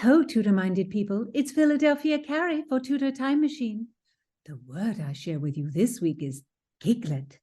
Ho, Tudor-minded people, it's Philadelphia Carey for Tudor Time Machine. The word I share with you this week is giglet.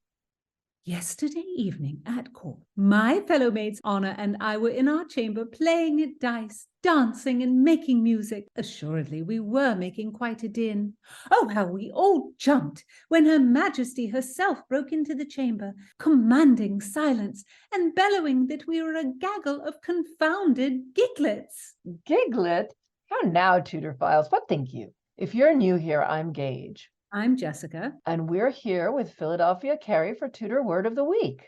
Yesterday evening at court, my fellow maids Honor and I were in our chamber playing at dice, dancing and making music. Assuredly, we were making quite a din. Oh, how we all jumped when Her Majesty herself broke into the chamber, commanding silence and bellowing that we were a gaggle of confounded giglets. Giglet? How now, Tudor files? What think you? If you're new here, I'm Gage. I'm Jessica. And we're here with Philadelphia Carey for Tudor Word of the Week.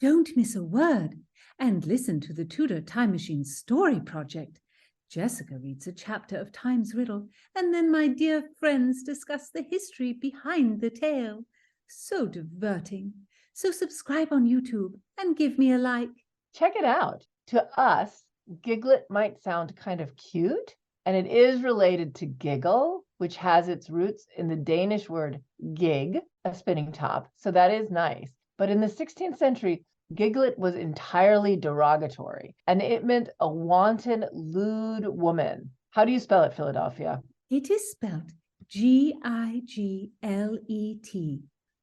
Don't miss a word and listen to the Tudor Time Machine Story Project. Jessica reads a chapter of Time's Riddle, and then my dear friends discuss the history behind the tale. So diverting. So subscribe on YouTube and give me a like. Check it out. To us, giglet might sound kind of cute, and it is related to giggle, which has its roots in the Danish word gig, a spinning top. So that is nice. But in the 16th century, giglet was entirely derogatory, and it meant a wanton, lewd woman. How do you spell it, Philadelphia? It is spelled Giglet.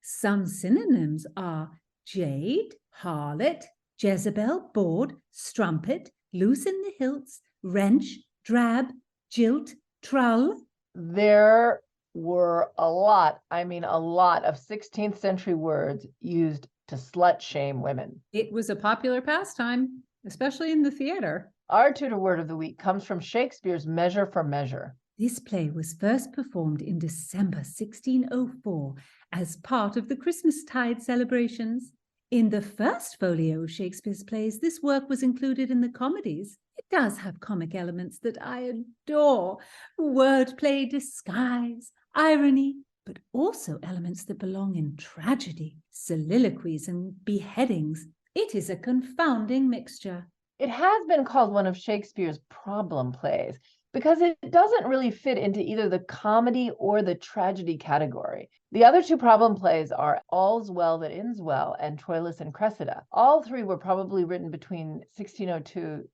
Some synonyms are jade, harlot, Jezebel, bawd, strumpet, loose in the hilts, wrench, drab, jilt, trull. There were a lot of 16th century words used to slut shame women. It was a popular pastime, especially in the theater. Our Tudor Word of the Week comes from Shakespeare's Measure for Measure. This play was first performed in December 1604 as part of the Christmastide celebrations. In the first folio of Shakespeare's plays, this work was included in the comedies. It does have comic elements that I adore: wordplay, disguise, irony, but also elements that belong in tragedy, soliloquies, and beheadings. It is a confounding mixture. It has been called one of Shakespeare's problem plays because it doesn't really fit into either the comedy or the tragedy category. The other two problem plays are All's Well That Ends Well and Troilus and Cressida. All three were probably written between 1602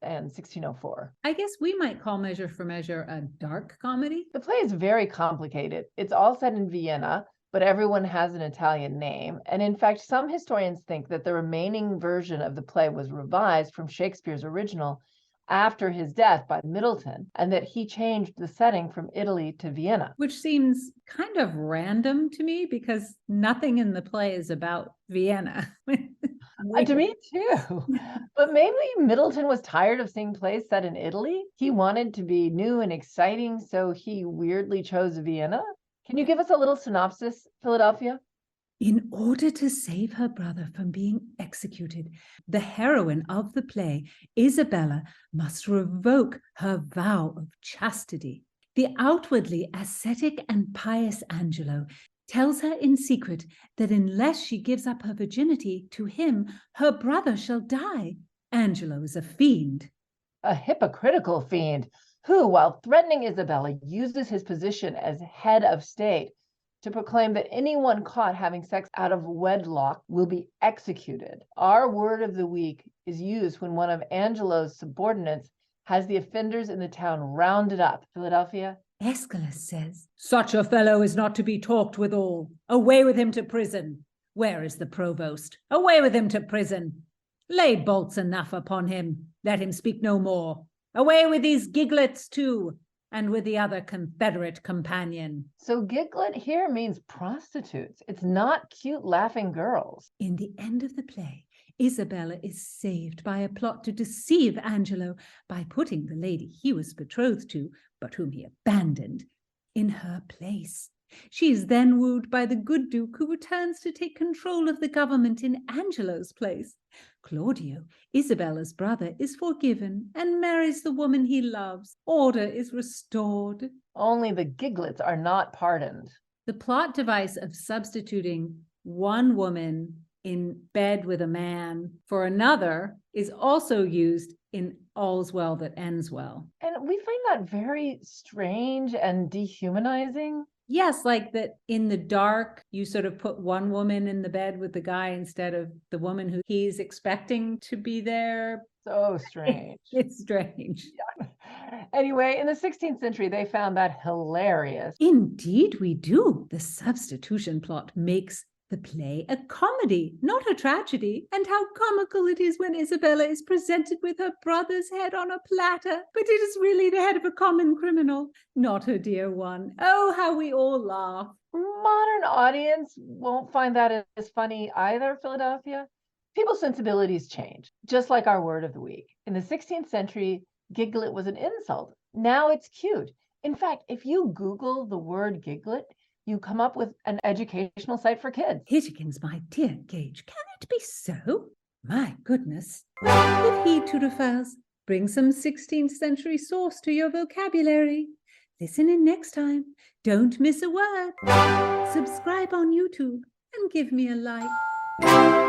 and 1604. I guess we might call Measure for Measure a dark comedy. The play is very complicated. It's all set in Vienna, but everyone has an Italian name. And in fact, some historians think that the remaining version of the play was revised from Shakespeare's original after his death by Middleton, and that he changed the setting from Italy to Vienna. Which seems kind of random to me because nothing in the play is about Vienna. To me too. But maybe Middleton was tired of seeing plays set in Italy. He wanted to be new and exciting, so he weirdly chose Vienna. Can you give us a little synopsis, Philadelphia? In order to save her brother from being executed, the heroine of the play, Isabella, must revoke her vow of chastity. The outwardly ascetic and pious Angelo tells her in secret that unless she gives up her virginity to him, her brother shall die. Angelo is a fiend. A hypocritical fiend who, while threatening Isabella, uses his position as head of state to proclaim that anyone caught having sex out of wedlock will be executed. Our word of the week is used when one of Angelo's subordinates has the offenders in the town rounded up. Philadelphia? Aeschylus says, "Such a fellow is not to be talked withal. Away with him to prison. Where is the provost? Away with him to prison. Lay bolts enough upon him. Let him speak no more. Away with these giglets too, and with the other Confederate companion." So giglet here means prostitutes. It's not cute laughing girls. In the end of the play, Isabella is saved by a plot to deceive Angelo by putting the lady he was betrothed to, but whom he abandoned, in her place. She is then wooed by the good duke who returns to take control of the government in Angelo's place. Claudio, Isabella's brother, is forgiven and marries the woman he loves. Order is restored. Only the giglets are not pardoned. The plot device of substituting one woman in bed with a man for another is also used in All's Well That Ends Well. And we find that very strange and dehumanizing. Yes, like that in the dark, you sort of put one woman in the bed with the guy instead of the woman who he's expecting to be there. So strange. It's strange. Yeah. Anyway, in the 16th century, they found that hilarious. Indeed we do. The substitution plot makes the play a comedy, not a tragedy. And how comical it is when Isabella is presented with her brother's head on a platter, but it is really the head of a common criminal, not her dear one. Oh, how we all laugh. Modern audience won't find that as funny either, Philadelphia. People's sensibilities change, just like our word of the week. In the 16th century, giglet was an insult. Now it's cute. In fact, if you Google the word giglet, you come up with an educational site for kids. Hitchikins, my dear Gage, can it be so? My goodness. Good heed, Tudorphiles. Bring some 16th century sauce to your vocabulary. Listen in next time. Don't miss a word. Subscribe on YouTube and give me a like.